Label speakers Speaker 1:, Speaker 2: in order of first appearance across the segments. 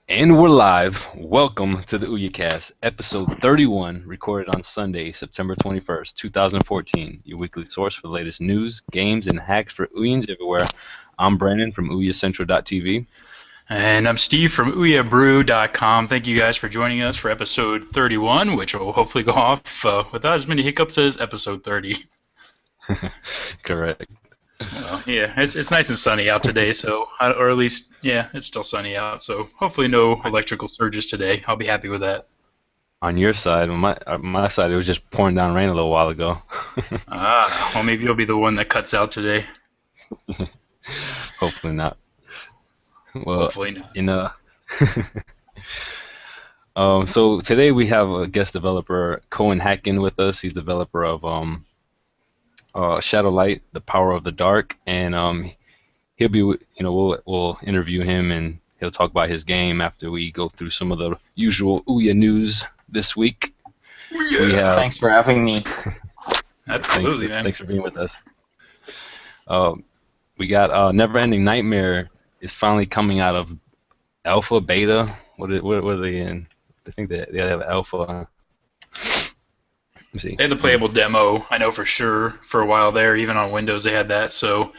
Speaker 1: And we're live. Welcome to the OUYACast, episode 31, recorded on Sunday, September 21st, 2014. Your weekly source for the latest news, games, and hacks for OUYAns everywhere. I'm Brandon from OUYACentral.tv.
Speaker 2: And I'm Steve from OUYABrew.com. Thank you guys for joining us for episode 31, which will hopefully go off without as many hiccups as episode 30.
Speaker 1: Correct.
Speaker 2: Well, yeah, it's nice and sunny out today, so or at least, yeah, it's still sunny out. So hopefully no electrical surges today. I'll be happy with that.
Speaker 1: On your side, on my side, it was just pouring down rain a little while ago.
Speaker 2: Well, maybe you'll be the one that cuts out today.
Speaker 1: Hopefully not. Well,
Speaker 2: Hopefully not.
Speaker 1: in so today we have a guest developer, Cohen Hacken, with us. He's developer of ShadowLight, The Power of the Dark, and he'll be, we'll interview him and he'll talk about his game after we go through some of the usual Ouya news this week. We have,
Speaker 3: Thanks for having me.
Speaker 2: Absolutely, man.
Speaker 1: thanks for being with us. We got Never Ending Nightmare is finally coming out of alpha, beta. What are they in? I think they have alpha. Let me see.
Speaker 2: They had the playable demo, I know for sure, for a while there. Even on Windows they had that. So,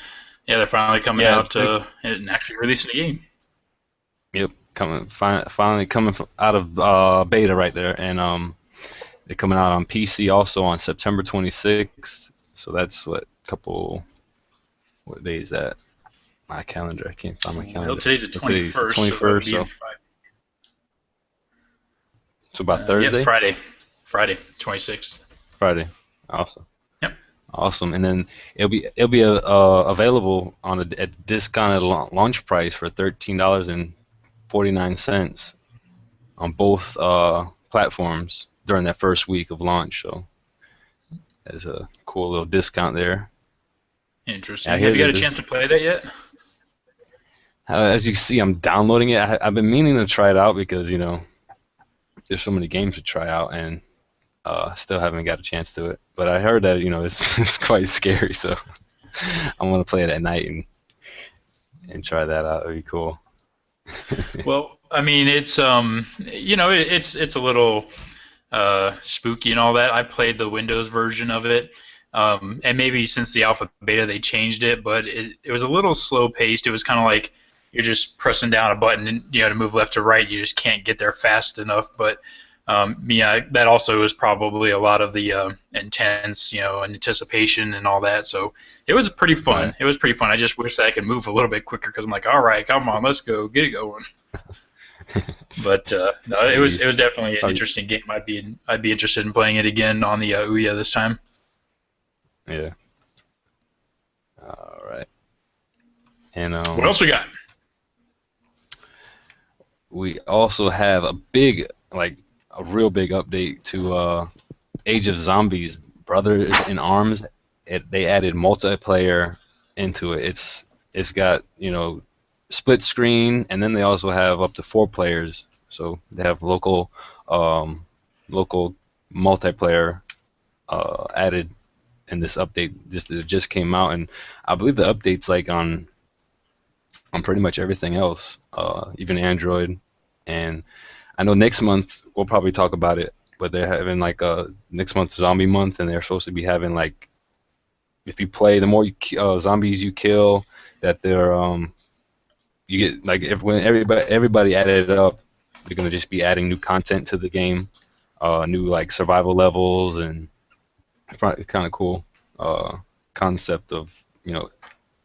Speaker 2: yeah, they're finally coming out and actually releasing the game.
Speaker 1: Yep, finally coming out of beta right there, and they're coming out on PC also on September 26th. So that's what day is that? My calendar, I can't find my calendar.
Speaker 2: Well, today's the 21st.
Speaker 1: 21st, so about Thursday.
Speaker 2: Yeah, Friday, 26th.
Speaker 1: Friday, awesome.
Speaker 2: Yep.
Speaker 1: Awesome, and then it'll be available on a discounted launch price for $13.49 on both platforms during that first week of launch. So there's a cool little discount there.
Speaker 2: Interesting. Have you got a chance to play that yet?
Speaker 1: As you can see, I'm downloading it. I've been meaning to try it out because, there's so many games to try out, and still haven't got a chance to it. But I heard that, it's quite scary, so I'm gonna play it at night and try that out. It'd be cool.
Speaker 2: Well, I mean, it's it's a little spooky and all that. I played the Windows version of it, and maybe since the alpha beta they changed it, but it was a little slow paced. It was kind of like you're just pressing down a button and to move left to right. You just can't get there fast enough. But that also was probably a lot of the intense, anticipation and all that. So it was pretty fun.
Speaker 1: Right.
Speaker 2: It was pretty fun. I just wish that I could move a little bit quicker because I'm like, all right, come on, let's go, get it going. But no, it was definitely an interesting game. I'd be interested in playing it again on the Ouya this time.
Speaker 1: Yeah. All right. And
Speaker 2: what else we got?
Speaker 1: We also have a real big update to Age of Zombies, Brothers in Arms. They added multiplayer into it. It's got split screen, and then they also have up to 4 players. So they have local multiplayer added in this update. It just came out, and I believe the update's like on pretty much everything else, even Android. And I know next month we'll probably talk about it, but they're having like next month Zombie Month, and they're supposed to be having like, if you play, the more zombies you kill, that they're you get like when everybody added it up, they're gonna just be adding new content to the game, new like survival levels, and kind of cool concept of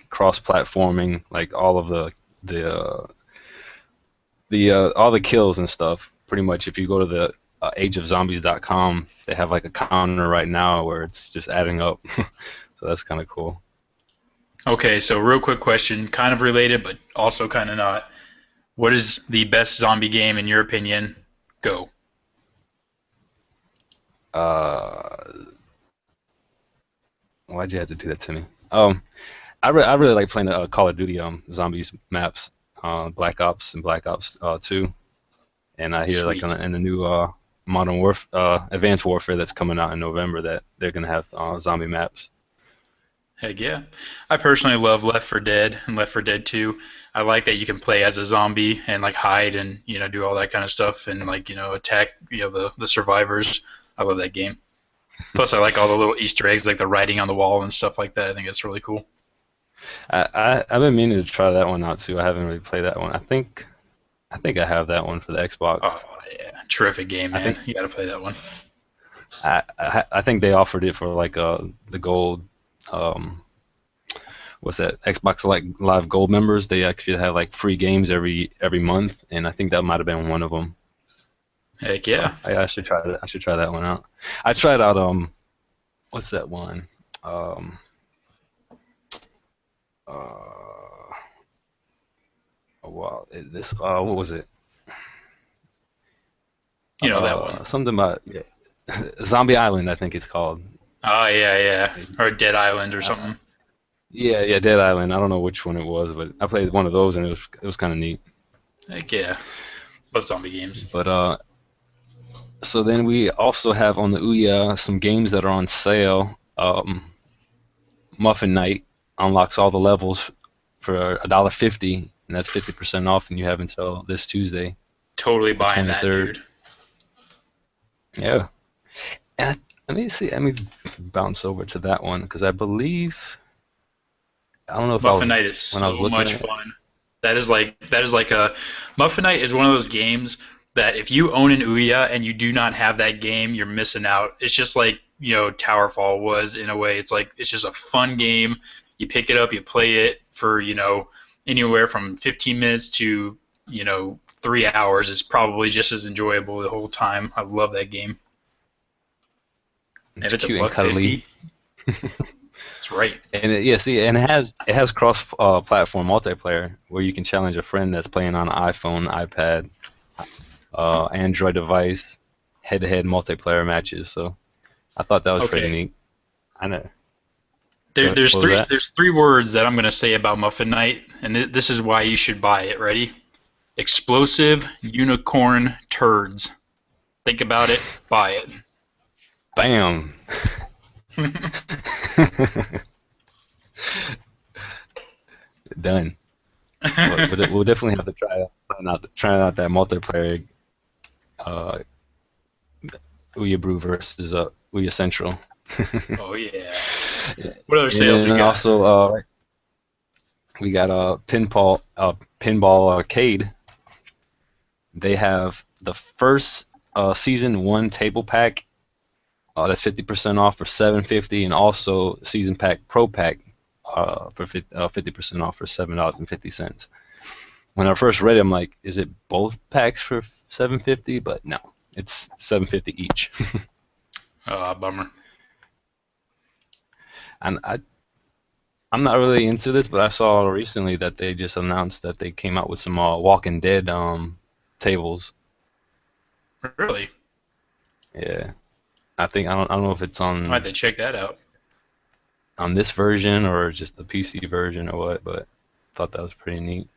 Speaker 1: cross-platforming, like all of all the kills and stuff. Pretty much, if you go to the ageofzombies.com, they have like a counter right now where it's just adding up. So that's kind of cool.
Speaker 2: Okay, so real quick question, kind of related, but also kind of not. What is the best zombie game in your opinion? Go.
Speaker 1: Why'd you have to do that to me? I really like playing the Call of Duty zombies maps, Black Ops and Black Ops 2, and I hear
Speaker 2: Sweet.
Speaker 1: like in the new Advanced Warfare that's coming out in November that they're gonna have zombie maps.
Speaker 2: Heck yeah. I personally love Left 4 Dead and Left 4 Dead 2. I like that you can play as a zombie and like hide and do all that kind of stuff and like attack the survivors. I love that game. Plus, I like all the little Easter eggs like the writing on the wall and stuff like that. I think it's really cool.
Speaker 1: I've been meaning to try that one out too. I haven't really played that one. I think I have that one for the Xbox.
Speaker 2: Oh yeah, terrific game,
Speaker 1: I
Speaker 2: man.
Speaker 1: think
Speaker 2: You got to play that one.
Speaker 1: I think they offered it for like the gold um what's that, Xbox like Live Gold members. They actually have like free games every month, and I think that might have been one of them.
Speaker 2: Heck
Speaker 1: So
Speaker 2: yeah.
Speaker 1: I should try that. I should try that one out. I tried out what's that one? Um uh well, this what was it?
Speaker 2: You know that one.
Speaker 1: Something about, yeah, Zombie Island, I think it's called.
Speaker 2: Oh yeah, yeah. Or Dead Island or something.
Speaker 1: Yeah, yeah, Dead Island. I don't know which one it was, but I played one of those and it was kind of neat.
Speaker 2: Heck yeah. Love zombie games.
Speaker 1: But so then we also have on the Ouya some games that are on sale. Muffin Night unlocks all the levels for $1.50, and that's 50% off, and you have until this Tuesday,
Speaker 2: Totally
Speaker 1: the
Speaker 2: buying that,
Speaker 1: 23rd.
Speaker 2: dude.
Speaker 1: Yeah. And let me see. Let me bounce over to that one because I don't know if I
Speaker 2: Muffin
Speaker 1: was
Speaker 2: Night is
Speaker 1: when I was
Speaker 2: so
Speaker 1: looking
Speaker 2: much
Speaker 1: at it.
Speaker 2: fun. That is like a Muffin Night is one of those games that if you own an Ouya and you do not have that game, you're missing out. It's just like Towerfall was in a way. It's like it's just a fun game. You pick it up, you play it for anywhere from 15 minutes to 3 hours. It's probably just as enjoyable the whole time. I love that game. And if
Speaker 1: It's
Speaker 2: it's a
Speaker 1: cute and
Speaker 2: buck
Speaker 1: cuddly.
Speaker 2: 50, that's right.
Speaker 1: And yeah, see, and it has cross platform multiplayer where you can challenge a friend that's playing on iPhone, iPad, Android device, head-to-head multiplayer matches. So I thought that was pretty
Speaker 2: Okay.
Speaker 1: neat. I know.
Speaker 2: There,
Speaker 1: What
Speaker 2: there's
Speaker 1: was
Speaker 2: three
Speaker 1: that?
Speaker 2: there's three words that I'm gonna say about Muffin Night, and this is why you should buy it. Ready? Explosive unicorn turds. Think about it. Buy
Speaker 1: Bam.
Speaker 2: it.
Speaker 1: Done. We'll definitely have to try out that multiplayer uh, Ouya Brew versus Ouya Central.
Speaker 2: Oh yeah. What other
Speaker 1: And
Speaker 2: sales we
Speaker 1: then
Speaker 2: got?
Speaker 1: also we got Pinball Arcade. They have the first season one table pack. That's 50% off for 750, and also season pack pro pack for 50% off for $7.50. When I first read it, I'm like, is it both packs for 750? But no, it's 750 each.
Speaker 2: Bummer.
Speaker 1: And I'm not really into this, but I saw recently that they just announced that they came out with some Walking Dead tables.
Speaker 2: Really?
Speaker 1: Yeah, I don't know if it's
Speaker 2: I have to check that out.
Speaker 1: on this version or just the PC version or what, but I thought that was pretty neat.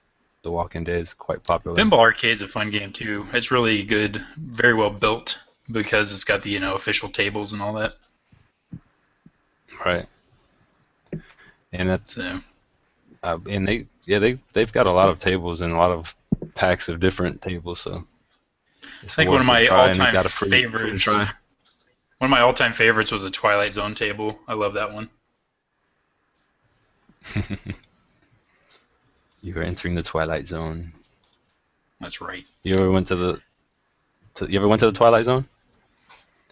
Speaker 1: The Walking Dead is quite popular.
Speaker 2: Pinball Arcade's a fun game too. It's really good, very well built because it's got the official tables and all that.
Speaker 1: Right. And that's
Speaker 2: So
Speaker 1: and they've got a lot of tables and a lot of packs of different tables, so
Speaker 2: I
Speaker 1: it's
Speaker 2: think one of
Speaker 1: worth a
Speaker 2: my
Speaker 1: try, and it
Speaker 2: all-time
Speaker 1: got a free
Speaker 2: favorites.
Speaker 1: try.
Speaker 2: One of my all-time favorites was a Twilight Zone table. I love that one.
Speaker 1: You were entering the Twilight Zone.
Speaker 2: That's right.
Speaker 1: You ever went to the Twilight Zone?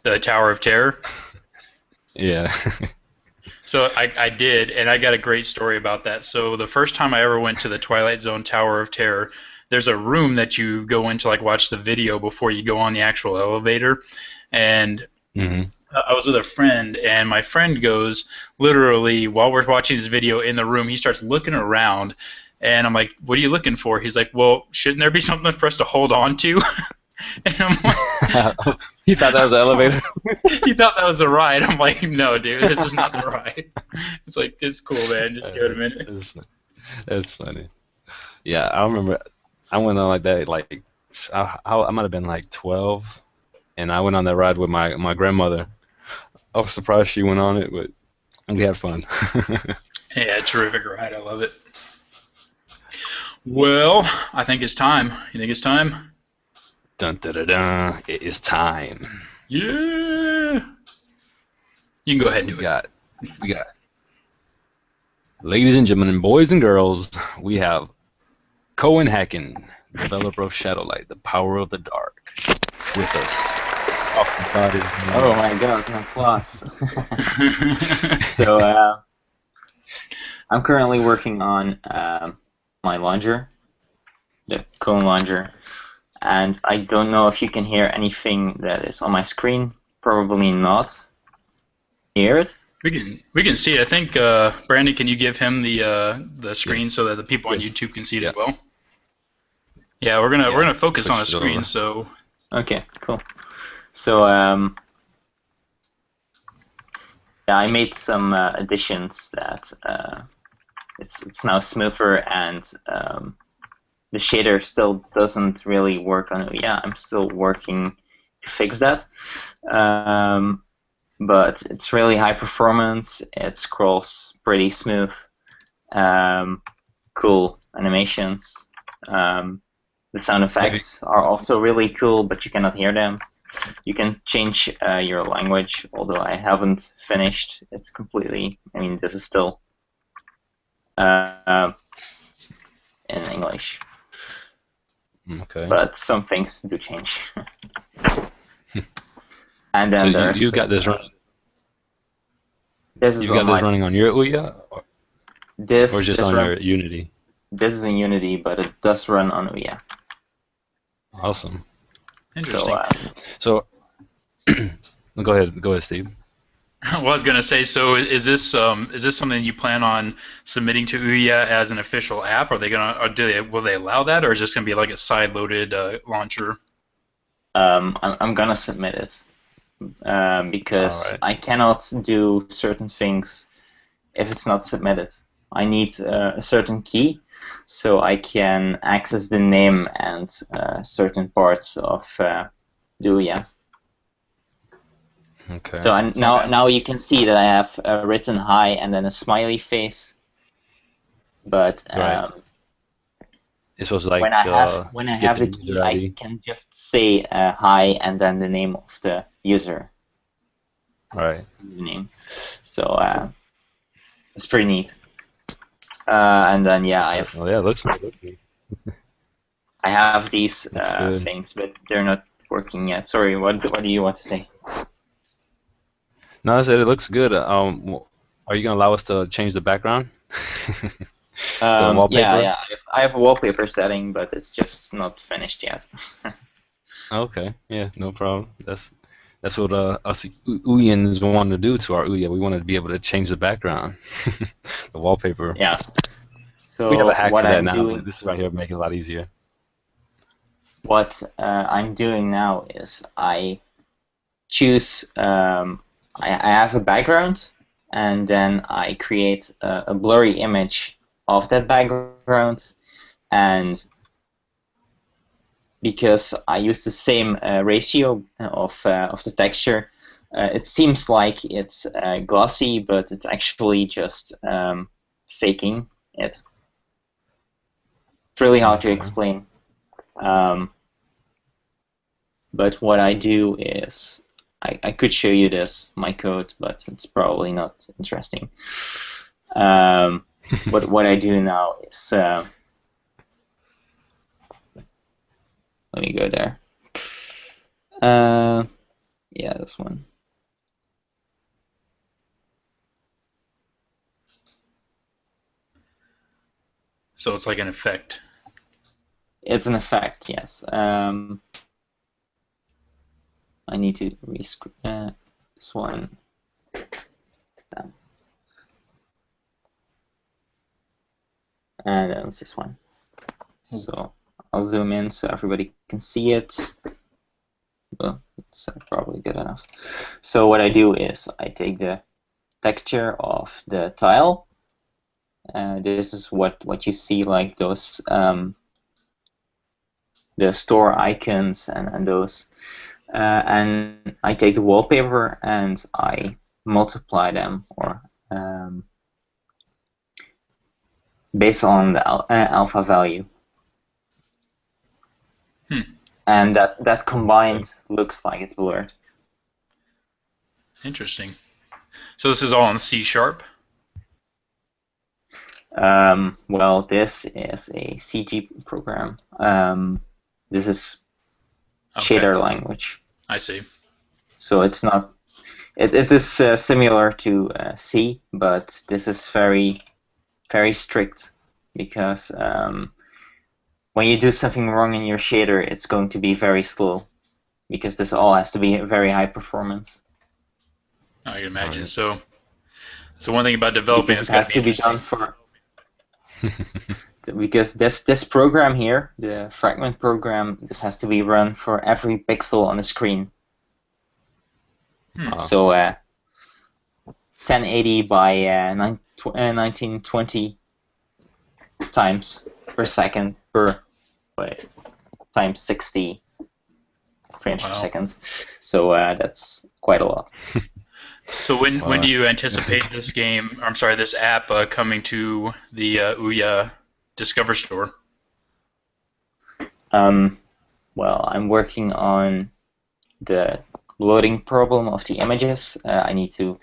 Speaker 2: The Tower of Terror.
Speaker 1: Yeah.
Speaker 2: So I did, and I got a great story about that. So the first time I ever went to the Twilight Zone Tower of Terror, there's a room that you go into like watch the video before you go on the actual elevator, and
Speaker 1: hmm
Speaker 2: I was with a friend, and my friend goes literally while we're watching this video in the room, he starts looking around, and I'm like, "What are you looking for?" He's like, "Well, shouldn't there be something for us to hold on to?" And I'm
Speaker 1: You thought that was the
Speaker 2: like,
Speaker 1: elevator?
Speaker 2: he thought that was the ride. I'm like, no, dude, this is not the ride. It's like, it's cool, man. Just give it a minute.
Speaker 1: That's funny. Yeah, I remember I went on like that, like I might have been like 12, and I went on that ride with my grandmother. I was surprised she went on it, but we had fun.
Speaker 2: Yeah, terrific ride. I love it. Well, I think it's time. You think it's time?
Speaker 1: Dun dun dun dun. It is time.
Speaker 2: Yeah. You can go ahead and
Speaker 1: We
Speaker 2: do it.
Speaker 1: got, we got, ladies and gentlemen, boys and girls, we have Cohen Hacken, developer of ShadowLight, the power of the dark, with us. Talking about his
Speaker 3: Oh my god, no applause. So, I'm currently working on my launcher, the Cone launcher, and I don't know if you can hear anything that is on my screen. Probably not. Hear it?
Speaker 2: We can see it. I think Brandon, can you give him the screen so that the people on YouTube can see it as well? Yeah, we're gonna focus on a screen. So
Speaker 3: okay, cool. So yeah, I made some additions that it's now smoother, and the shader still doesn't really work on Ouya. I'm still working to fix that. But it's really high performance. It scrolls pretty smooth. Cool animations. The sound effects are also really cool, but you cannot hear them. You can change your language, although I haven't finished. It's completely. I mean, this is still in English.
Speaker 1: Okay.
Speaker 3: But some things do change. And then
Speaker 1: so you got this running.
Speaker 3: This is
Speaker 1: you got this running on your Ouya, or just on your Unity?
Speaker 3: This is in Unity, but it does run on Ouya.
Speaker 1: Awesome.
Speaker 2: Interesting.
Speaker 1: So go ahead, Steve.
Speaker 2: Well, I was gonna say, so is this something you plan on submitting to Ouya as an official app? Are they gonna, or will they allow that, or is this gonna be like a side-loaded launcher?
Speaker 3: I'm gonna submit it because I cannot do certain things if it's not submitted. I need a certain key so I can access the name and certain parts of the Ouya.
Speaker 1: Okay.
Speaker 3: So now you can see that I have written hi and then a smiley face. But
Speaker 1: it's supposed to like
Speaker 3: when I have the key, I can just say hi and then the name of the user.
Speaker 1: Right.
Speaker 3: Name. So it's pretty neat. And then I have.
Speaker 1: Oh yeah, it looks good.
Speaker 3: I have these things, but they're not working yet. Sorry, what do you want to say?
Speaker 1: No, I said it looks good. Are you gonna allow us to change the background? The wallpaper?
Speaker 3: Yeah. I have a wallpaper setting, but it's just not finished yet.
Speaker 1: Okay, yeah, no problem. That's what us OUYAns want to do to our Ouya. We want to be able to change the background, the wallpaper.
Speaker 3: Yeah. So
Speaker 1: we have a hack for that now.
Speaker 3: Doing,
Speaker 1: this right here will make it a lot easier.
Speaker 3: What I'm doing now is I choose. I have a background, and then I create a blurry image of that background, and because I use the same ratio of the texture, it seems like it's glossy, but it's actually just faking it. It's really hard to explain. But what I do is, I could show you my code, but it's probably not interesting. What I do now is, let me go there. Yeah, this one.
Speaker 2: So it's like an effect.
Speaker 3: It's an effect, yes. I need to rescript this one. And then this one. So I'll zoom in so everybody can see it. Well, it's probably good enough. So what I do is I take the texture of the tile. This is what you see, like those the store icons and those. And I take the wallpaper and I multiply them, or based on the alpha value. And that combined looks like it's blurred.
Speaker 2: Interesting. So this is all in C#?
Speaker 3: Well, this is a CG program. This is shader language.
Speaker 2: I see.
Speaker 3: So it's not. It is similar to C, but this is very, very strict because when you do something wrong in your shader, it's going to be very slow because this all has to be very high performance.
Speaker 2: I can imagine. So one thing about developing
Speaker 3: because it has to be done for. Because this program here, the fragment program, this has to be run for every pixel on the screen. So 1080 by 1920 times per second times 60 frames per second. So that's quite a lot.
Speaker 2: So when do you anticipate this game? I'm sorry, this app coming to the Ouya Discover Store?
Speaker 3: Well, I'm working on the loading problem of the images. I need to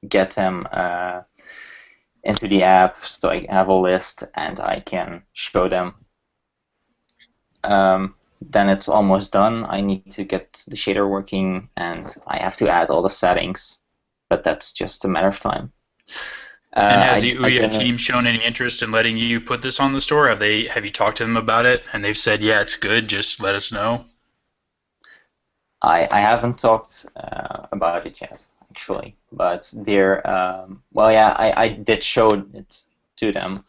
Speaker 3: get them into the app so I have a list and I can show them. Then it's almost done. I need to get the shader working and I have to add all the settings, but that's just a matter of time.
Speaker 2: And has the Ouya team shown any interest in letting you put this on the store? Have you talked to them about it? And they've said, yeah, it's good, just let us know?
Speaker 3: I haven't talked about it yet, actually. But they're, well, yeah, I did show it to them,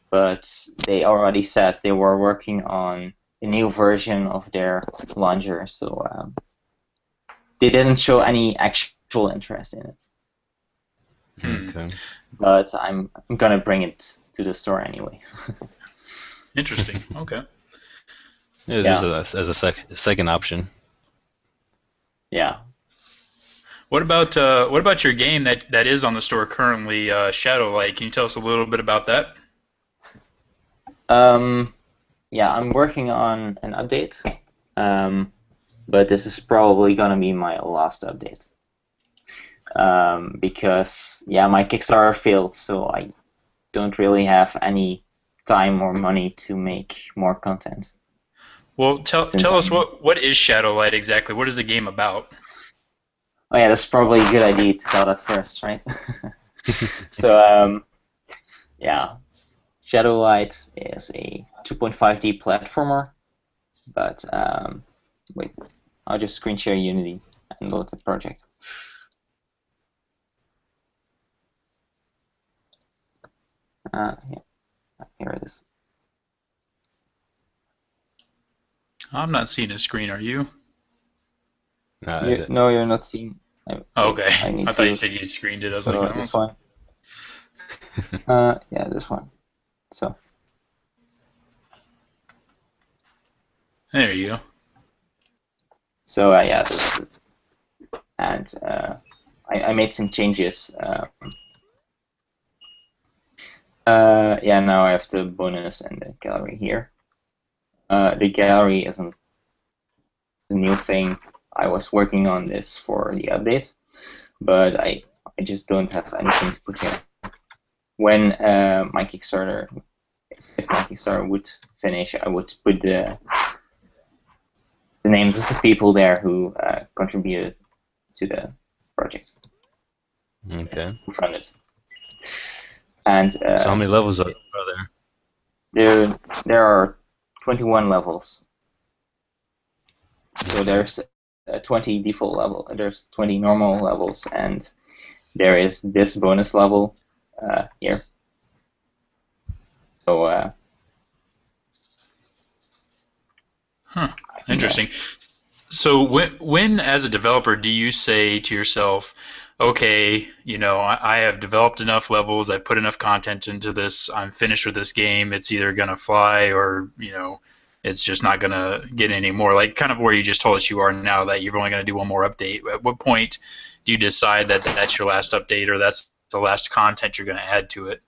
Speaker 3: but they already said they were working on a new version of their launcher, so they didn't show any actual interest in it.
Speaker 1: Okay.
Speaker 3: But I'm gonna bring it to the store anyway.
Speaker 2: Interesting. Okay.
Speaker 1: Yeah, as a second option.
Speaker 3: Yeah.
Speaker 2: What about your game that is on the store currently, ShadowLight? Can you tell us a little bit about that?
Speaker 3: Yeah, I'm working on an update, but this is probably gonna be my last update. Because yeah, my Kickstarter failed, so I don't really have any time or money to make more content.
Speaker 2: Well, tell us what is ShadowLight exactly? What is the game about?
Speaker 3: Oh yeah, that's probably a good idea to tell that first, right? So yeah, ShadowLight is a 2.5D platformer, but wait, I'll just screen share Unity and load the project. Yeah, here it is.
Speaker 2: I'm not seeing a screen. Are you?
Speaker 3: No, you're not seeing.
Speaker 2: Okay. I thought you said you screened it. I was like, oh.
Speaker 3: This one. Yeah, this one. So.
Speaker 2: There you go.
Speaker 3: So yeah, this is it. And I made some changes. Yeah, now I have the bonus and the gallery here. The gallery isn't a new thing. I was working on this for the update, but I just don't have anything to put here. When my Kickstarter, if my Kickstarter would finish, I would put the names of the people there who contributed to the project.
Speaker 1: Okay.
Speaker 3: Who funded. And
Speaker 1: so how many levels are there?
Speaker 3: There are 21 levels. So there's 20 default level, there's 20 normal levels, and there is this bonus level here. So
Speaker 2: Interesting. So when as a developer do you say to yourself, okay, you know, I have developed enough levels, I've put enough content into this, I'm finished with this game, it's either gonna fly or, you know, it's just not gonna get any more, like kind of where you just told us you are now, that you're only gonna do one more update. At what point do you decide that that's your last update or that's the last content you're gonna add to it?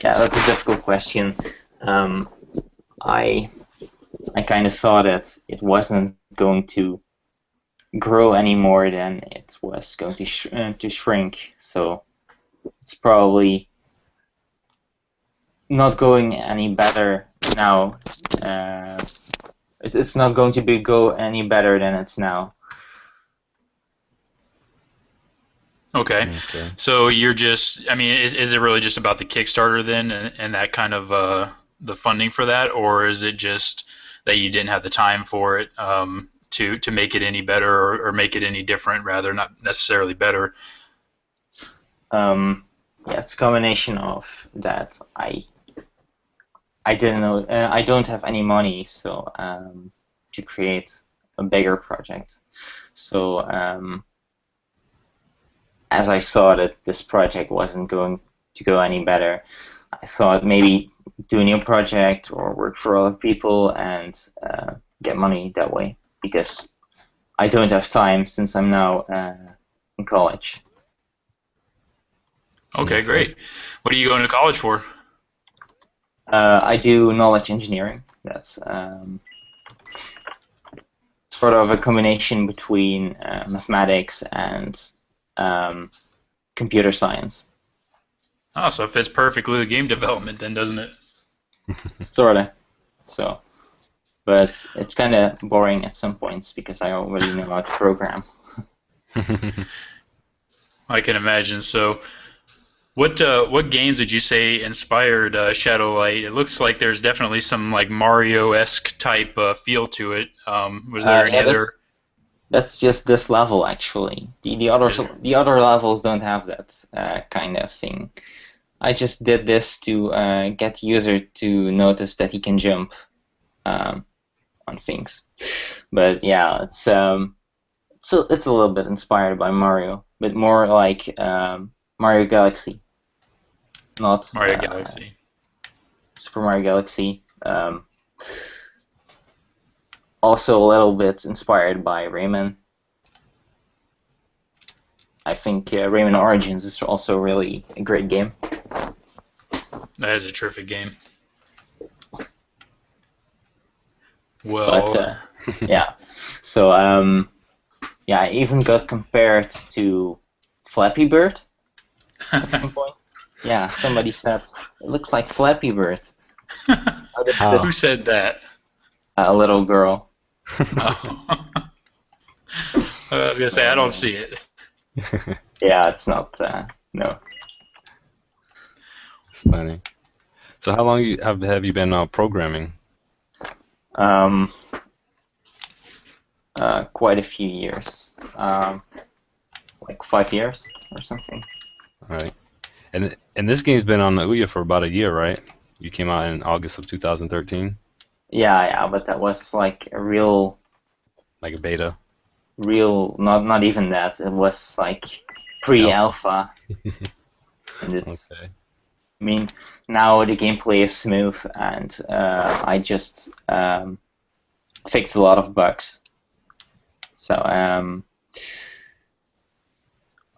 Speaker 3: Yeah, that's a difficult question. I kind of saw that it wasn't going to grow any more than it was going to shrink. So it's probably not going any better now. It's not going to go any better than it's now.
Speaker 2: Okay. So you're just, I mean, is it really just about the Kickstarter then and that kind of the funding for that, or is it just that you didn't have the time for it to make it any better or make it any different, rather, not necessarily better?
Speaker 3: Yeah, it's a combination of that. I didn't know. I don't have any money, so to create a bigger project. So as I saw that this project wasn't going to go any better, I thought maybe do a new project or work for other people and get money that way, because I don't have time since I'm now in college.
Speaker 2: Okay, great. What are you going to college for?
Speaker 3: I do knowledge engineering. That's sort of a combination between mathematics and computer science.
Speaker 2: Oh, so it fits perfectly with game development then, doesn't it?
Speaker 3: Sorta. So, but it's kind of boring at some points because I already know how to program.
Speaker 2: I can imagine. So, what games would you say inspired ShadowLight? It looks like there's definitely some like Mario-esque type feel to it. Was there any other?
Speaker 3: That's just this level actually. The other levels don't have that kind of thing. I just did this to get the user to notice that he can jump on things. But yeah, it's a little bit inspired by Mario, but more like Mario Galaxy, not
Speaker 2: Mario Galaxy.
Speaker 3: Super Mario Galaxy. Also a little bit inspired by Rayman. I think Rayman Origins is also really a great game.
Speaker 2: That is a terrific game. Well,
Speaker 3: but yeah. So yeah, I even got compared to Flappy Bird at some point. Yeah, somebody said it looks like Flappy Bird.
Speaker 2: Who said that?
Speaker 3: A little girl.
Speaker 2: Oh. I was gonna say I don't see it.
Speaker 3: Yeah, it's not. No.
Speaker 1: It's funny. So how long have you been programming?
Speaker 3: Quite a few years. Like 5 years or something.
Speaker 1: All right. And this game's been on the Ouya for about a year, right? You came out in August of 2013.
Speaker 3: Yeah, but that was like a real.
Speaker 1: Like a beta.
Speaker 3: Not even that. It was like pre-alpha.
Speaker 1: Okay.
Speaker 3: I mean, now the gameplay is smooth, and I just fixed a lot of bugs. So I'm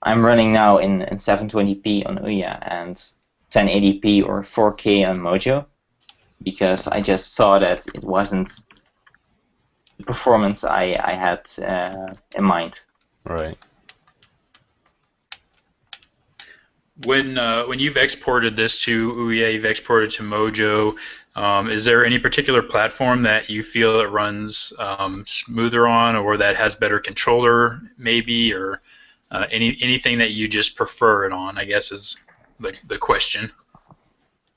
Speaker 3: running now in 720p on Ouya and 1080p or 4K on Mojo, because I just saw that it wasn't the performance I had in mind.
Speaker 1: Right.
Speaker 2: When you've exported this to Ouya, you've exported to Mojo. Is there any particular platform that you feel it runs smoother on, or that has better controller, maybe, or anything that you just prefer it on? I guess is the question.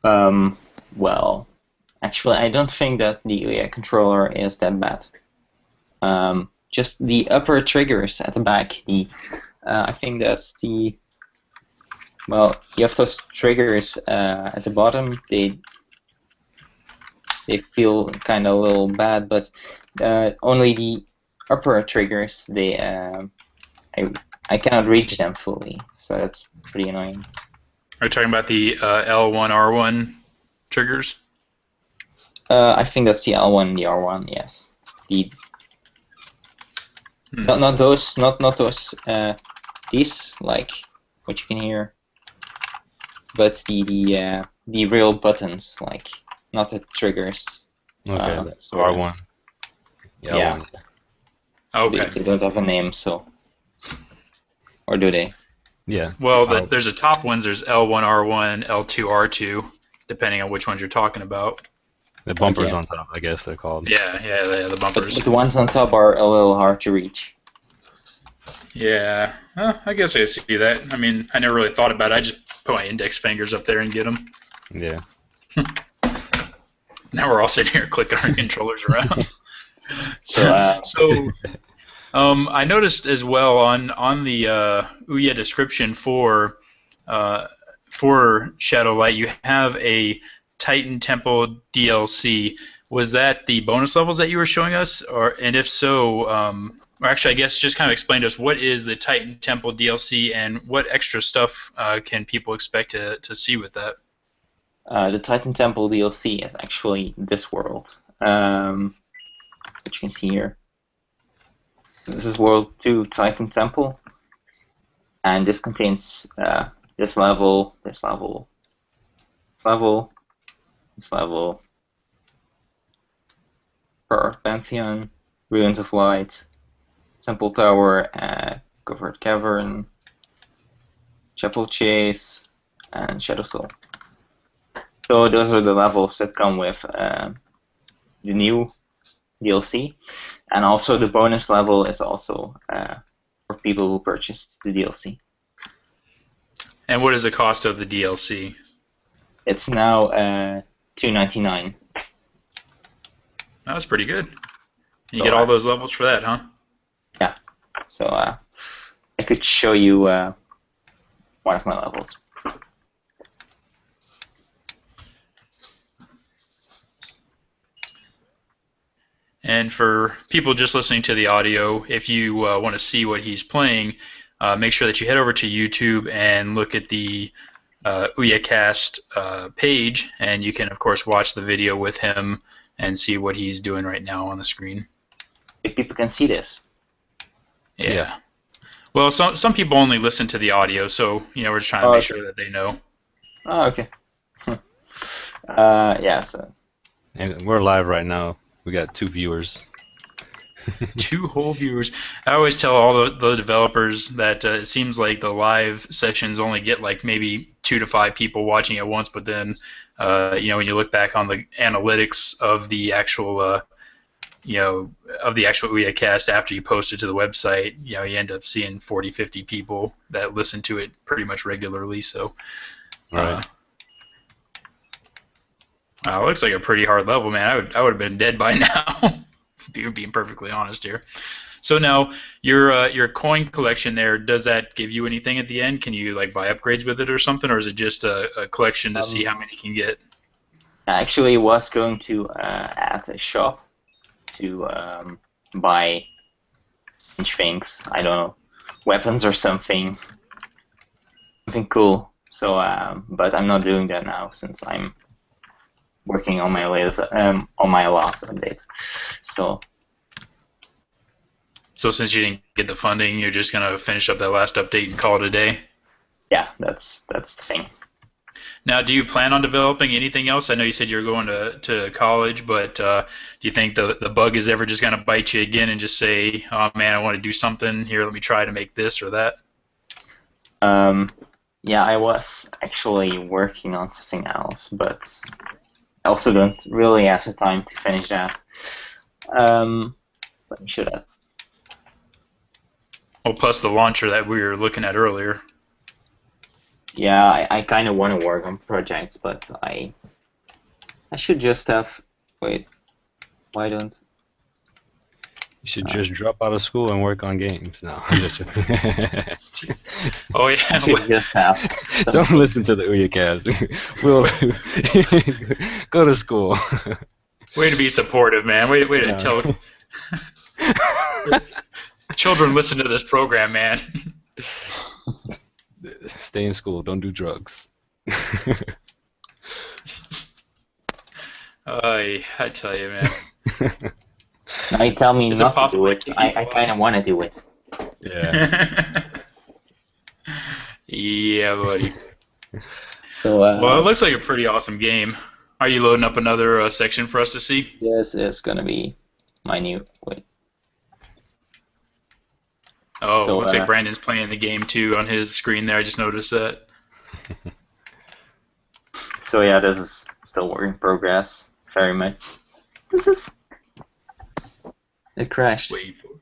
Speaker 3: Well, actually, I don't think that the Ouya controller is that bad. Just the upper triggers at the back. I think that's the. Well, you have those triggers at the bottom. They feel kind of a little bad, but only the upper triggers. I cannot reach them fully, so that's pretty annoying.
Speaker 2: Are you talking about the L1, R1 triggers?
Speaker 3: I think that's the L1 and the R1. Yes. Not those. Not those. These, like what you can hear. but the real buttons, like not the triggers.
Speaker 1: Okay, that's
Speaker 3: sort of.
Speaker 1: R1.
Speaker 3: Yeah.
Speaker 1: L1.
Speaker 2: Okay.
Speaker 3: They don't have a name, so. Or do they?
Speaker 1: Yeah.
Speaker 2: Well, there's the top ones. There's L1, R1, L2, R2, depending on which ones you're talking about.
Speaker 1: The bumpers
Speaker 3: Yeah.
Speaker 1: on top, I guess they're called.
Speaker 2: Yeah, the bumpers.
Speaker 3: But the ones on top are a little hard to reach.
Speaker 2: Yeah, well, I guess I see that. I mean, I never really thought about it. I just put my index fingers up there and get them.
Speaker 1: Yeah.
Speaker 2: Now we're all sitting here clicking our controllers around.
Speaker 3: So,
Speaker 2: I noticed as well on the Ouya description for ShadowLight, you have a Titan Temple DLC. Was that the bonus levels that you were showing us, and if so, or actually, I guess just kind of explain to us what is the Titan Temple DLC and what extra stuff can people expect to see with that?
Speaker 3: the Titan Temple DLC is actually this world, which you can see here. This is World 2 Titan Temple, and this contains this level, this level, this level, this level, Pearl Pantheon, Ruins of Light, Temple Tower, Covered Cavern, Chapel Chase, and Shadow Soul. So those are the levels that come with the new DLC, and also the bonus level is also for people who purchased the DLC.
Speaker 2: And what is the cost of the DLC?
Speaker 3: It's now $2.99.
Speaker 2: That was pretty good. You
Speaker 3: So,
Speaker 2: get all those levels for that, huh?
Speaker 3: Yeah. So I could show you one of my levels.
Speaker 2: And for people just listening to the audio, if you want to see what he's playing, make sure that you head over to YouTube and look at the OUYACast page, and you can, of course, watch the video with him and see what he's doing right now on the screen.
Speaker 3: If people can see this.
Speaker 2: Yeah. Well, some people only listen to the audio, so we're just trying to make sure that they know.
Speaker 3: Oh, okay. Yeah, so.
Speaker 1: And we're live right now. We got 2 viewers.
Speaker 2: 2 whole viewers. I always tell all the developers that it seems like the live sessions only get like maybe 2 to 5 people watching at once, but then when you look back on the analytics of the actual OUYAcast after you post it to the website, you end up seeing 40, 50 people that listen to it pretty much regularly. So,
Speaker 1: Right.
Speaker 2: wow, it looks like a pretty hard level, man. I would have been dead by now. Being perfectly honest here. So now your coin collection there, does that give you anything at the end? Can you like buy upgrades with it or something, or is it just a collection to see how many you can get?
Speaker 3: I actually was going to add a shop to buy things. I don't know, weapons or something cool. So, but I'm not doing that now since I'm working on my latest on my last update.
Speaker 2: So since you didn't get the funding, you're just gonna finish up that last update and call it a day?
Speaker 3: Yeah, that's the thing.
Speaker 2: Now, do you plan on developing anything else? I know you said you're going to college, but do you think the bug is ever just gonna bite you again and just say, oh man, I want to do something here, let me try to make this or that?
Speaker 3: Yeah, I was actually working on something else, but I also don't really have the time to finish that. But I should have.
Speaker 2: Well, plus the launcher that we were looking at earlier.
Speaker 3: Yeah, I kind of want to work on projects, but I should just have. Wait, why don't?
Speaker 1: You should just drop out of school and work on games. No, I'm just joking.
Speaker 2: Oh yeah.
Speaker 3: I should just have.
Speaker 1: Don't listen to the OUYAcast. We'll go to school.
Speaker 2: Way to be supportive, man. Way to
Speaker 1: No.
Speaker 2: tell. Children listen to this program, man.
Speaker 1: Stay in school. Don't do drugs.
Speaker 2: I tell you, man.
Speaker 3: Now you tell me
Speaker 2: Is it
Speaker 3: not to do
Speaker 2: possible
Speaker 3: it.
Speaker 2: to keep
Speaker 3: I
Speaker 2: people
Speaker 3: kind of want to do it.
Speaker 1: Yeah.
Speaker 2: Yeah, buddy.
Speaker 3: So
Speaker 2: Well, it looks like a pretty awesome game. Are you loading up another section for us to see?
Speaker 3: this is gonna be my new. Wait.
Speaker 2: Oh,
Speaker 3: So,
Speaker 2: looks like Brandon's playing the game too on his screen there. I just noticed that.
Speaker 3: So yeah, this is still work in progress. Very much. This is. It crashed.
Speaker 2: Wait for it.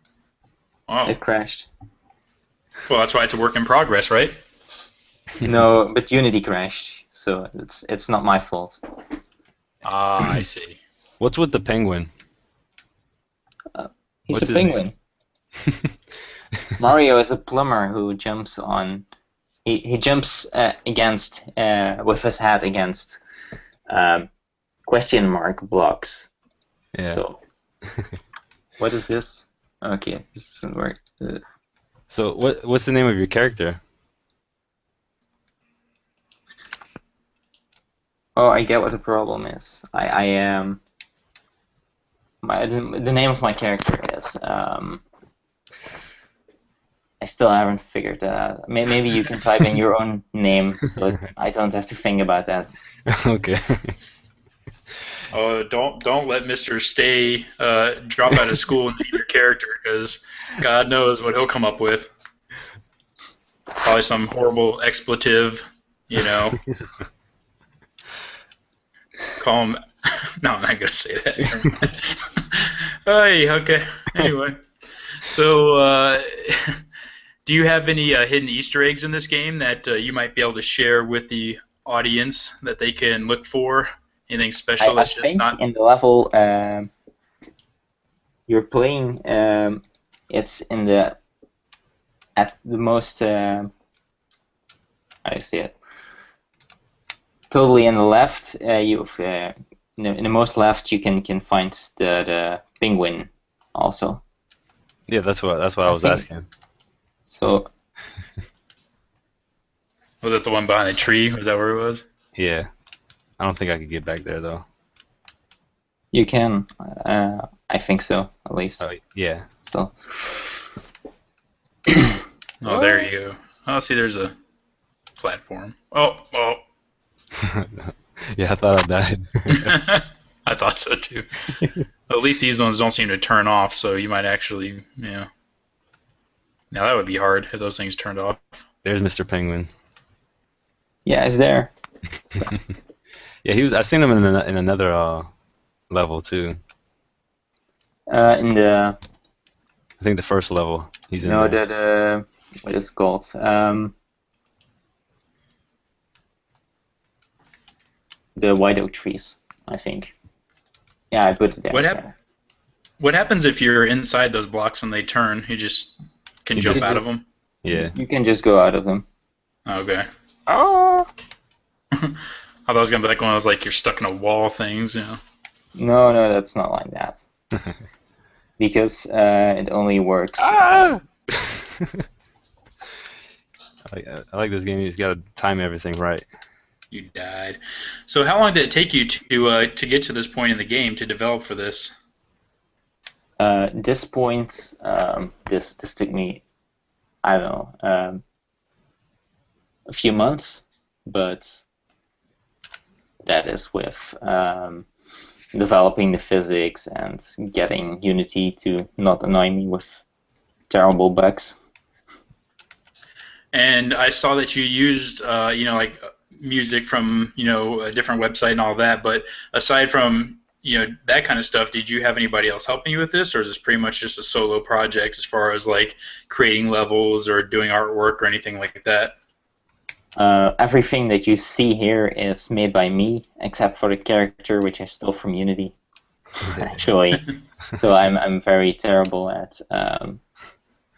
Speaker 2: Oh,
Speaker 3: It crashed.
Speaker 2: well, that's why it's a work in progress, right?
Speaker 3: No, but Unity crashed, so it's not my fault.
Speaker 2: Ah, I see.
Speaker 1: What's with the penguin?
Speaker 3: He's
Speaker 1: What's
Speaker 3: a
Speaker 1: his
Speaker 3: penguin. Mario is a plumber who jumps on. He jumps against with his head against question mark blocks.
Speaker 1: Yeah.
Speaker 3: So, what is this? Okay, this doesn't work.
Speaker 1: So what's the name of your character?
Speaker 3: Oh, I get what the problem is. I am. The name of my character is. I still haven't figured that out. Maybe you can type in your own name, so I don't have to think about that.
Speaker 1: Okay.
Speaker 2: Oh, don't let Mr. Stay drop out of school and name your character, because God knows what he'll come up with. Probably some horrible expletive, you know. Call him. No, I'm not gonna say that. Hey, okay. Anyway, so do you have any hidden Easter eggs in this game that you might be able to share with the audience that they can look for? Anything special that's just
Speaker 3: think
Speaker 2: not?
Speaker 3: in the level you're playing, it's in the at the most. How do you see it? Totally in the left, you've in the most left you can find the penguin also.
Speaker 1: Yeah, that's what I was asking.
Speaker 3: So
Speaker 2: Was it the one behind the tree? Was that where it was?
Speaker 1: Yeah. I don't think I could get back there though.
Speaker 3: you can, I think so at least.
Speaker 1: Oh, yeah.
Speaker 3: So
Speaker 2: Oh, there you go. Oh, see, there's a platform. Oh.
Speaker 1: Yeah, I thought I died.
Speaker 2: I thought so too. At least these ones don't seem to turn off, so you might actually, yeah. Now that would be hard if those things turned off.
Speaker 1: There's Mr. Penguin.
Speaker 3: yeah, it's there.
Speaker 1: Yeah, he was. I seen him in another level too.
Speaker 3: In the
Speaker 1: I think the first level. He's in
Speaker 3: no
Speaker 1: there.
Speaker 3: the what is it called? The white oak trees, I think. Yeah, I put it there.
Speaker 2: What happens if you're inside those blocks when they turn? You just can
Speaker 3: You
Speaker 2: jump
Speaker 3: just-
Speaker 2: out of them?
Speaker 1: Yeah.
Speaker 3: You can just go out of them.
Speaker 2: Okay.
Speaker 3: Oh!
Speaker 2: I thought it was going to be like one of those, like, you're stuck in a wall things, you know?
Speaker 3: No, that's not like that. Because it only works.
Speaker 1: Ah! I like this game. You just gotta time everything right.
Speaker 2: You died. So how long did it take you to get to this point in the game to develop for this?
Speaker 3: This point, this took me, I don't know, a few months, but that is with developing the physics and getting Unity to not annoy me with terrible bugs.
Speaker 2: And I saw that you used, like music from, a different website and all that. But aside from, that kind of stuff, did you have anybody else helping you with this, or is this pretty much just a solo project as far as like creating levels or doing artwork or anything like that?
Speaker 3: Everything that you see here is made by me, except for the character, which I stole from Unity, actually. So I'm very terrible at.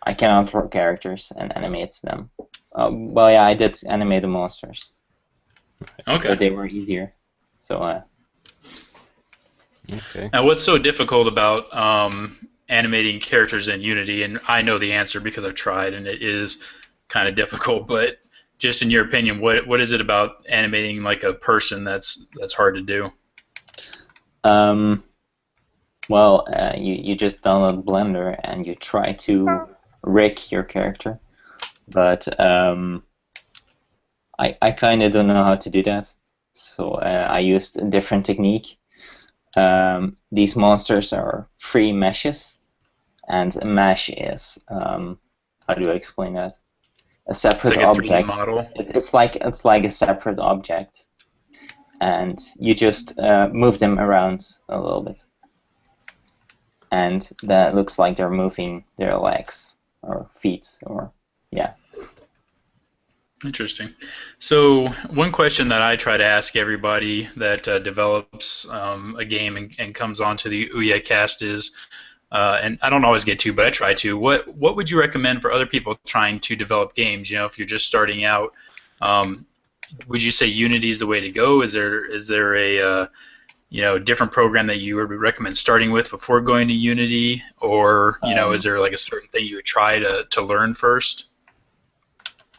Speaker 3: I cannot draw characters and animate them. Well, yeah, I did animate the monsters.
Speaker 2: Okay.
Speaker 3: But they were easier. So.
Speaker 1: Okay.
Speaker 2: Now, what's so difficult about animating characters in Unity? And I know the answer because I've tried, and it is kind of difficult. But just in your opinion, what is it about animating like a person that's hard to do?
Speaker 3: Well, you just download Blender and you try to.
Speaker 2: Oh.
Speaker 3: Rig your character, but I kind of don't know how to do that, so I used a different technique. These monsters are free meshes, and a mesh is how do I explain that? A
Speaker 2: It's
Speaker 3: separate
Speaker 2: like a 3D
Speaker 3: object.
Speaker 2: model.
Speaker 3: It's like a separate object, and you just move them around a little bit, and that looks like they're moving their legs or feet or yeah.
Speaker 2: Interesting. So one question that I try to ask everybody that develops a game and comes onto the OUYACast is, and I don't always get to, but I try to. What would you recommend for other people trying to develop games? You know, if you're just starting out, would you say Unity is the way to go? Is there a different program that you would recommend starting with before going to Unity, or is there like a certain thing you would try to learn first?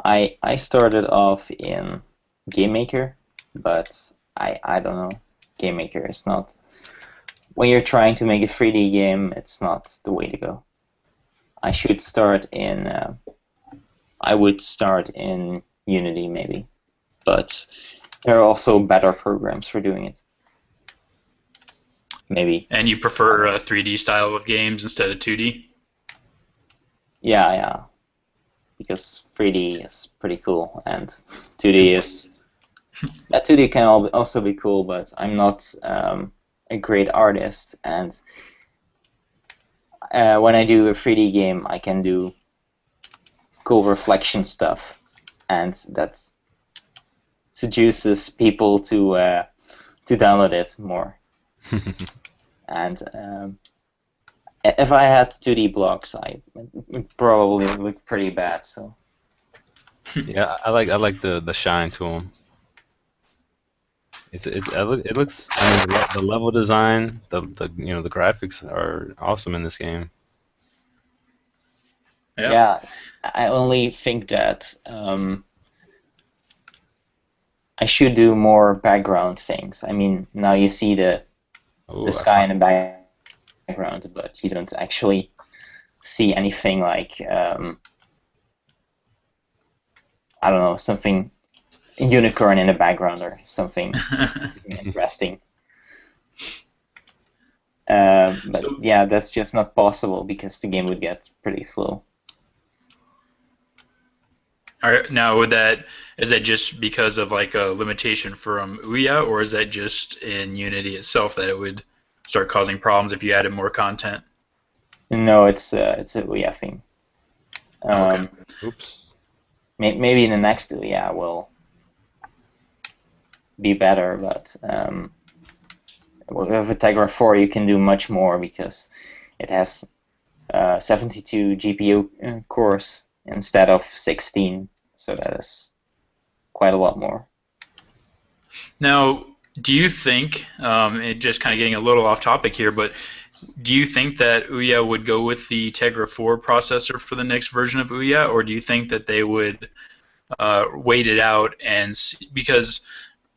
Speaker 3: I started off in GameMaker, but I don't know. GameMaker is not, when you're trying to make a 3D game, it's not the way to go. I should start in I would start in Unity maybe, but there are also better programs for doing it. Maybe.
Speaker 2: And you prefer a 3D style of games instead of 2D?
Speaker 3: Yeah, because 3D is pretty cool, and 2D is... 2D can also be cool, but I'm not a great artist, and when I do a 3D game, I can do cool reflection stuff, and that seduces people to download it more. And if I had 2D blocks, I would probably look pretty bad. So
Speaker 1: Yeah, I like the shine to them. It looks. I mean, the level design, the the graphics are awesome in this game.
Speaker 3: yeah, I only think that I should do more background things. I mean, now you see the sky in the background, but you don't actually see anything like I don't know, something, a unicorn in the background or something interesting. But
Speaker 2: So,
Speaker 3: yeah, that's just not possible because the game would get pretty slow.
Speaker 2: all right, now is that just because of like a limitation from Ouya, or is that just in Unity itself that it would start causing problems if you added more content?
Speaker 3: No, it's a Ouya thing.
Speaker 2: Okay.
Speaker 1: Oops.
Speaker 3: Maybe the next Ouya will be better, but with Tegra 4 you can do much more because it has 72 GPU cores instead of 16, so that is quite a lot more.
Speaker 2: Now, do you think, it just kind of getting a little off topic here, but do you think that Ouya would go with the Tegra 4 processor for the next version of Ouya, or do you think that they would wait it out and see, because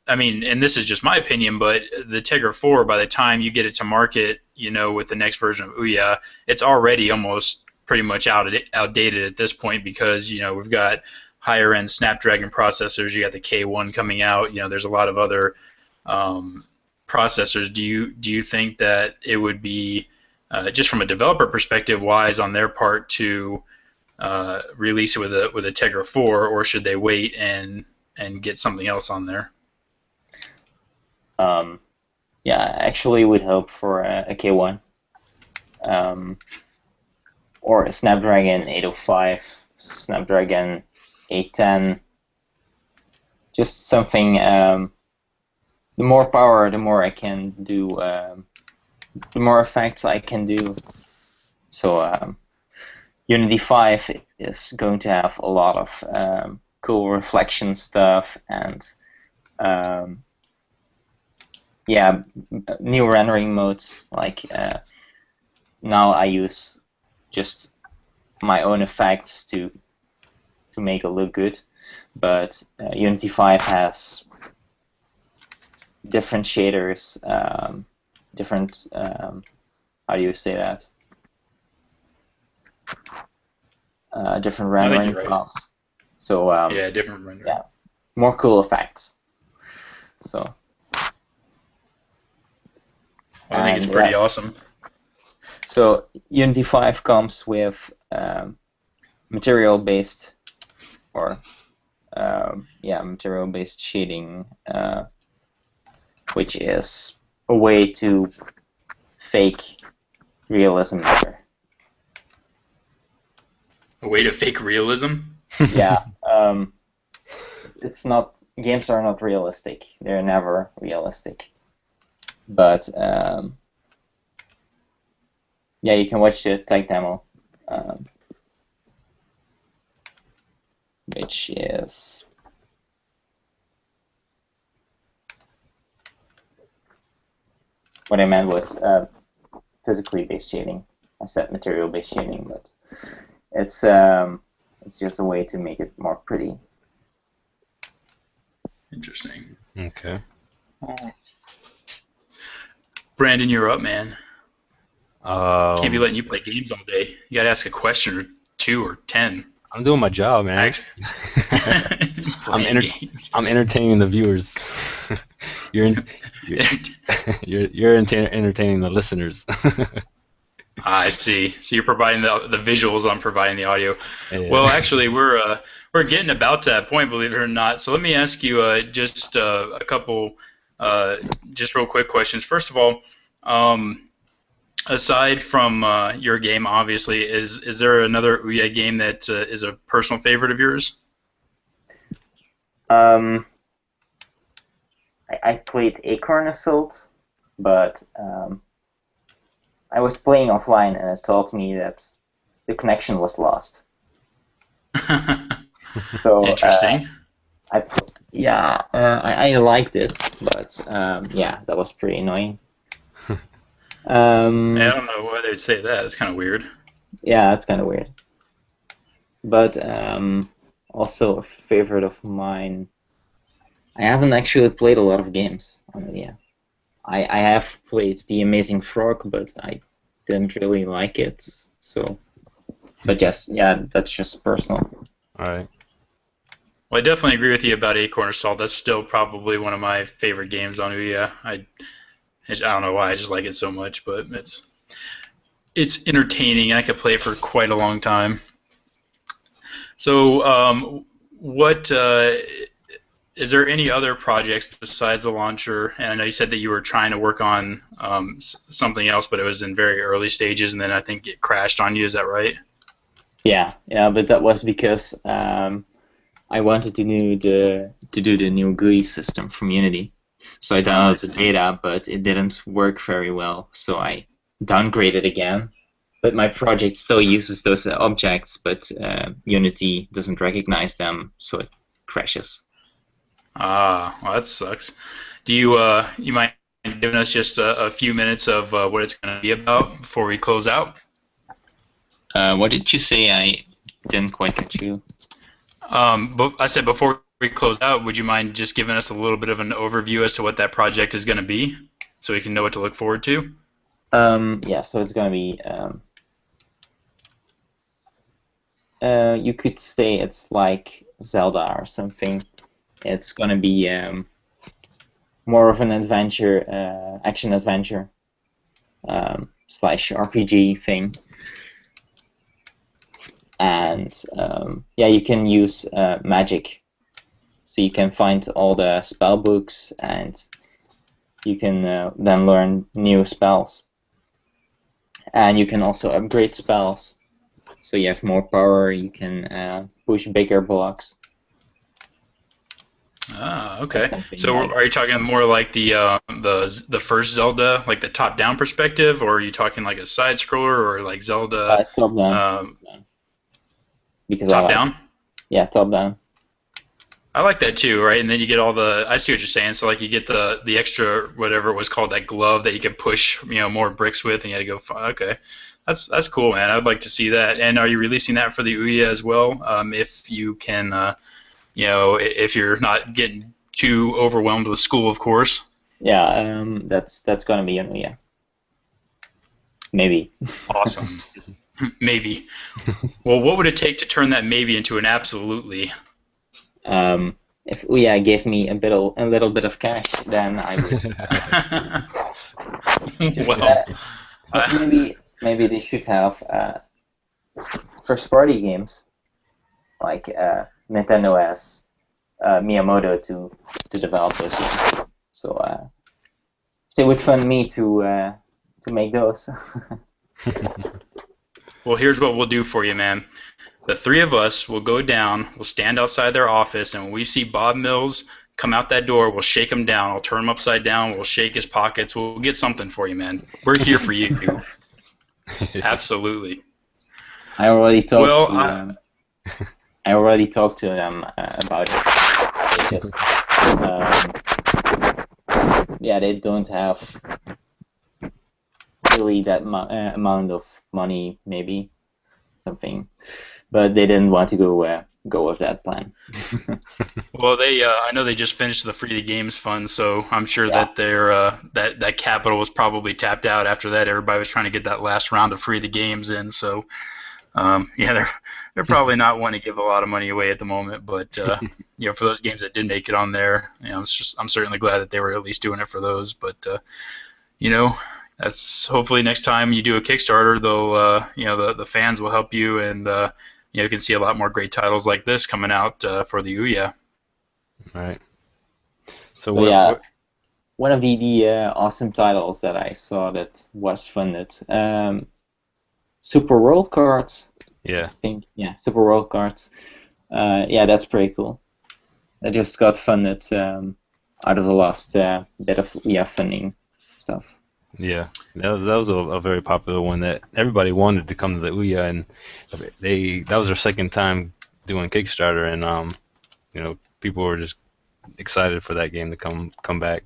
Speaker 2: I mean, and this is just my opinion, but the Tegra 4, by the time you get it to market, with the next version of Ouya, it's already almost pretty much outdated at this point because, we've got higher end Snapdragon processors, you got the K1 coming out, there's a lot of other processors. Do you think that it would be, just from a developer perspective, wise on their part to release it with a Tegra 4, or should they wait and get something else on there?
Speaker 3: Yeah, I actually would hope for a K1 or a Snapdragon 805, Snapdragon 810, just something. The more power, the more I can do, the more effects I can do. So Unity 5 is going to have a lot of cool reflection stuff and yeah, new rendering modes. Like now I use just my own effects to make it look good, but Unity 5 has different shaders, different how do you say that? Different rendering
Speaker 2: right.
Speaker 3: files. So
Speaker 2: Yeah, different rendering.
Speaker 3: Yeah, more cool effects. So.
Speaker 2: I think it's pretty awesome.
Speaker 3: So Unity 5 comes with material-based, or material-based shading, which is a way to fake realism better.
Speaker 2: A way to fake realism?
Speaker 3: Yeah. It's not. Games are not realistic. They're never realistic. But you can watch the tech demo, which is what I meant was physically based shading. I said material based shading, but it's just a way to make it more pretty.
Speaker 2: Interesting.
Speaker 1: Okay.
Speaker 2: Oh. Brandon, you're up, man. Can't be letting you play games all day. You gotta ask a question or 2 or 10.
Speaker 1: I'm doing my job, man. I'm entertaining the viewers. you're entertaining the listeners.
Speaker 2: I see. So you're providing the visuals. I'm providing the audio.
Speaker 1: Yeah.
Speaker 2: Well, actually, we're getting about to that point, believe it or not. So let me ask you just a couple, just real quick questions. First of all, aside from your game, obviously, is there another Ouya game that is a personal favorite of yours?
Speaker 3: I played Acorn Assault, but I was playing offline and it told me that the connection was lost. So
Speaker 2: interesting.
Speaker 3: I liked it, but that was pretty annoying.
Speaker 2: I don't know why they'd say that. It's kind of weird.
Speaker 3: Yeah, it's kind of weird. But also a favorite of mine. I haven't actually played a lot of games on Ouya. I have played The Amazing Frog, but I didn't really like it. So, but yes, that's just personal.
Speaker 1: All right.
Speaker 2: Well, I definitely agree with you about Acorn Assault. That's still probably one of my favorite games on Ouya. I don't know why, I just like it so much, but it's entertaining. I could play it for quite a long time. So, what is there any other projects besides the launcher? And I know you said that you were trying to work on something else, but it was in very early stages, and then I think it crashed on you. Is that right?
Speaker 3: Yeah, but that was because I wanted to do the new GUI system from Unity. So I downloaded the data, but it didn't work very well. So I downgraded again. But my project still uses those objects, but Unity doesn't recognize them, so it crashes.
Speaker 2: Well, that sucks. Do you mind giving us just a few minutes of what it's going to be about before we close out?
Speaker 3: What did you say? I didn't quite get you.
Speaker 2: But I said before we close out, would you mind just giving us a little bit of an overview as to what that project is going to be, so we can know what to look forward to?
Speaker 3: So it's going to be. You could say it's like Zelda or something. It's going to be more of an adventure, action adventure / RPG thing. And you can use magic. So you can find all the spell books and you can then learn new spells. And you can also upgrade spells. So you have more power, you can push bigger blocks.
Speaker 2: Okay. So are you talking more like the first Zelda, like the top-down perspective, or are you talking like a side-scroller, or like Zelda?
Speaker 3: Top-down. Because
Speaker 2: top-down?
Speaker 3: Yeah, top-down.
Speaker 2: I like that too, right? And then you get all the. I see what you're saying. So like you get the extra whatever it was called, that glove that you can push more bricks with, and you had to go. Okay, that's cool, man. I'd like to see that. And are you releasing that for the Ouya as well? If you can. If you're not getting too overwhelmed with school, of course.
Speaker 3: Yeah, that's going to be on Ouya. Maybe.
Speaker 2: Awesome. Maybe. Well, what would it take to turn that maybe into an absolutely?
Speaker 3: if Ouya gave me a little bit of cash, then I would.
Speaker 2: Well,
Speaker 3: Maybe they should have first-party games like Nintendo has Miyamoto to develop those games. So they would fund me to make those.
Speaker 2: well, here's what we'll do for you, man. The three of us will go down, we'll stand outside their office, and when we see Bob Mills come out that door, we'll shake him down. I'll turn him upside down, we'll shake his pockets, we'll get something for you, man. We're here for you. Absolutely.
Speaker 3: I already talked I already talked to them about it. They just, they don't have really that amount of money, maybe something, but they didn't want to go with that plan.
Speaker 2: Well, I know they just finished the Free the Games fund, so I'm sure that their that capital was probably tapped out after that. Everybody was trying to get that last round of Free the Games in, so they're probably not wanting to give a lot of money away at the moment. But for those games that did make it on there, I'm certainly glad that they were at least doing it for those. But that's hopefully next time you do a Kickstarter, though, the fans will help you, and you can see a lot more great titles like this coming out for the Ouya.
Speaker 1: Right.
Speaker 3: So one of the awesome titles that I saw that was funded, Super World Cards.
Speaker 1: Yeah.
Speaker 3: I think Super World Cards. That's pretty cool. I just got funded out of the last bit of funding stuff.
Speaker 1: Yeah, that was a very popular one that everybody wanted to come to the Ouya, and that was their second time doing Kickstarter, and people were just excited for that game to come back.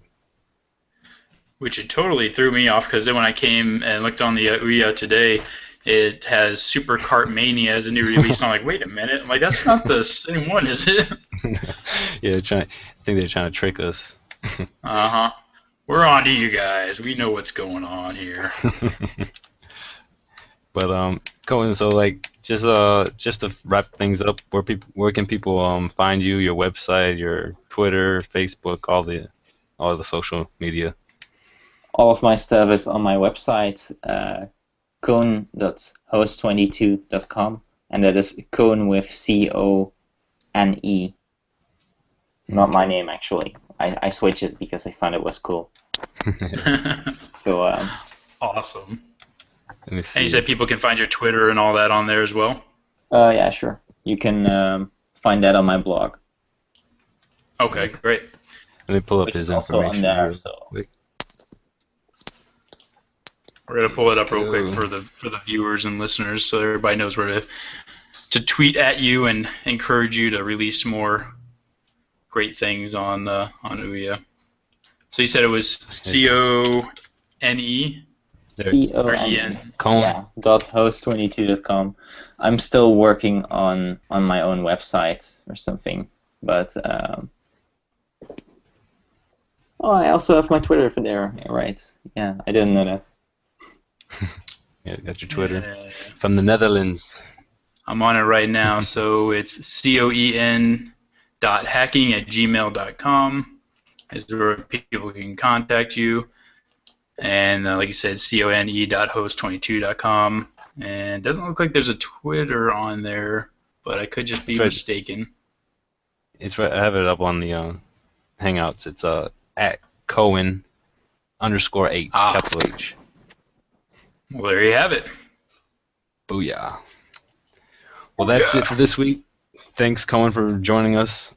Speaker 2: Which it totally threw me off, because then when I came and looked on the Ouya today, it has Super Kart Mania as a new release. And I'm like, wait a minute, I'm like, that's not the same one, is it?
Speaker 1: Yeah, I think they're trying to trick us.
Speaker 2: Uh-huh. We're on to you guys. We know what's going on here.
Speaker 1: But Cohen, so just to wrap things up, where can people find you? Your website, your Twitter, Facebook, all the social media.
Speaker 3: All of my stuff is on my website, cone.host22.com, and that is Cone with C-O-N-E. Not my name, actually. I switched it because I found it was cool. So
Speaker 2: awesome.
Speaker 1: Let me see.
Speaker 2: And you said people can find your Twitter and all that on there as well?
Speaker 3: Yeah, sure. You can find that on my blog.
Speaker 2: Okay, great.
Speaker 1: Let me pull up his information.
Speaker 3: On there, so.
Speaker 2: We're gonna pull it up real quick for the viewers and listeners, so everybody knows where to tweet at you and encourage you to release more great things on Ouya. So you said it was C-O-N-E?
Speaker 3: C-O-N-E. Yeah, .host22.com. I'm still working on my own website or something, but I also have my Twitter for there. Right? Yeah, I didn't know that.
Speaker 1: Yeah, got your Twitter from the Netherlands.
Speaker 2: I'm on it right now, so it's coen.hacking@gmail.com is where people can contact you. And like you said, cone.host22.com. And it doesn't look like there's a Twitter on there, but I could just be mistaken.
Speaker 1: It's right. I have it up on the Hangouts. It's at Cohen_8, capital H.
Speaker 2: Well, there you have it.
Speaker 1: Booyah. Well, that's it for this week. Thanks, Cohen, for joining us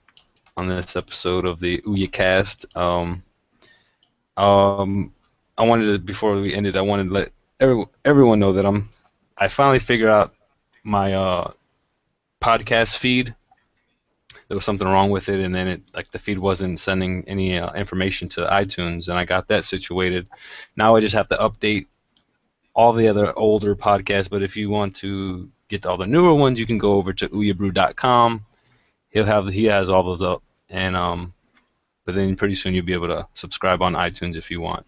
Speaker 1: on this episode of the OUYACast. I wanted to, before we ended, I wanted to let everyone know that I finally figured out my podcast feed. There was something wrong with it, and then the feed wasn't sending any information to iTunes, and I got that situated. Now I just have to update all the other older podcasts, but if you want to get all the newer ones, you can go over to OUYAbrew.com. He has all those up, and but then pretty soon you'll be able to subscribe on iTunes if you want.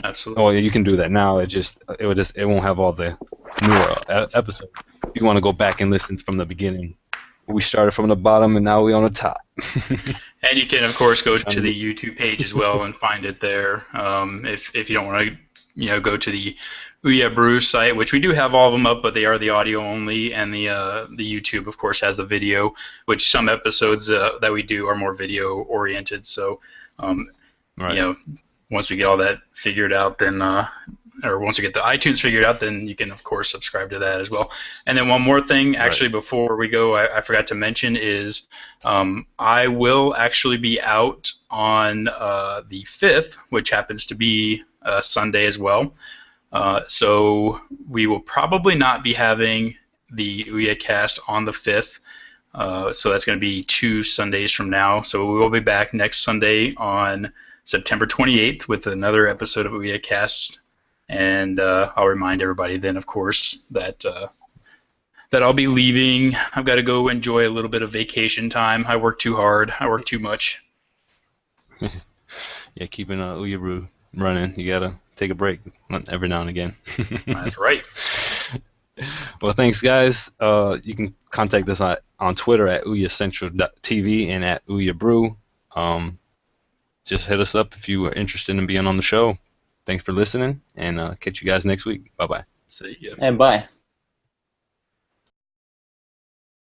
Speaker 2: Absolutely.
Speaker 1: Oh, yeah, you can do that now. It won't have all the newer episodes. If you want to go back and listen from the beginning, We started from the bottom and now we're on the top.
Speaker 2: And you can, of course, go to the YouTube page as well and find it there. If you don't want to, go to the Ouya Brew site, which we do have all of them up, but they are the audio only, and the YouTube, of course, has the video. Which some episodes that we do are more video oriented. So,
Speaker 1: Right.
Speaker 2: Once we get all that figured out, then. Or once you get the iTunes figured out, then you can, of course, subscribe to that as well. And then one more thing, actually, before we go, I forgot to mention is I will actually be out on the 5th, which happens to be Sunday as well. So we will probably not be having the OUYAcast on the 5th. So that's going to be 2 Sundays from now. So we will be back next Sunday on September 28th with another episode of OUYAcast. And I'll remind everybody then, of course, that I'll be leaving. I've got to go enjoy a little bit of vacation time. I work too hard. I work too much.
Speaker 1: Yeah, keeping Ouya Brew running, you gotta take a break every now and again.
Speaker 2: That's right.
Speaker 1: Well, thanks, guys. You can contact us on Twitter at OUYACentral.tv and at Ouya Brew. Just hit us up if you are interested in being on the show. Thanks for listening, and catch you guys next week. Bye-bye.
Speaker 2: See ya.
Speaker 3: And bye.